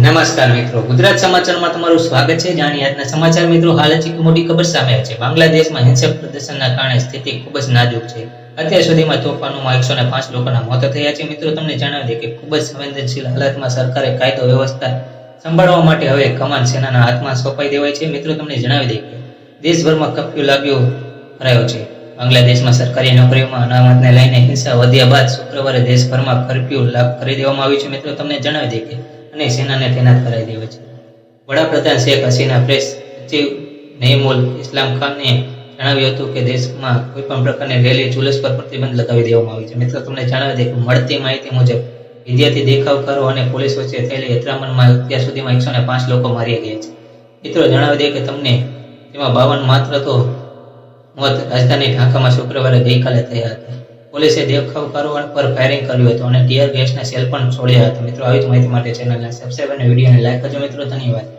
નમસ્કાર મિત્રો, ગુજરાત સમાચારમાં તમારું સ્વાગત છે. જાણીએ આજના સમાચાર મિત્રો. હાલ જ એક મોટી ખબર સામે આવી છે. બાંગ્લાદેશમાં હિંસક પ્રદર્શનના કારણે સ્થિતિ ખૂબ જ નાજુક છે. અત્યાર સુધીમાં તોફાનોમાં 105 લોકોના મોત થયા છે. મિત્રો, તમને જણાવી દઈએ કે ખૂબ જ સંવેદનશીલ હાલતમાં સરકારે કાયદો વ્યવસ્થા સંભાળવા માટે હવે કમાન સેનાના હાથમાં સોંપાઈ દેવાય છે. મિત્રો, તમને જણાવી દઈએ કે દેશભરમાં કર્ફ્યુ લાગ્યો કરાયો છે. બાંગ્લાદેશમાં સરકારી નોકરીઓમાં અનામતને લઈને હિંસા વધ્યા બાદ શુક્રવારે દેશભરમાં કર્ફ્યુ લાગુ કરી દેવામાં આવ્યું છે. મિત્રો, તમને જણાવી દઈએ કે અને સેનાને તૈનાત કરાવી દેવાય છે. વડાપ્રધાન શેખ હસીના પ્રેસ સચિવ નઈમુલ ઇસ્લામ ખાનને જણાવ્યું હતું કે દેશમાં કોઈ પણ પ્રકારની રેલી જુલુસ પર પ્રતિબંધ લગાવી દેવામાં આવી છે. મિત્રો, તમને જણાવી દઈએ કે મળતી માહિતી મુજબ વિદ્યાર્થી દેખાવકારો અને પોલીસ વચ્ચે થયેલી અથડામણમાં અત્યાર સુધીમાં 105 લોકો માર્યા ગયા છે. મિત્રો, જણાવી દઈએ કે તમને તેમાં 52 માત્ર તો મોત રાજધાની ઢાકામાં શુક્રવારે ગઈકાલે થયા હતા. પોલીસે દેખાવકારો પર ફાયરિંગ કર્યું હતું અને ટીયર ગેસના સેલ પણ છોડ્યા હતા. મિત્રો, આવી જ માહિતી માટે ચેનલને સબસ્ક્રાઇબ અને વિડીયોને લાઈક કરજો. મિત્રો, ધન્યવાદ.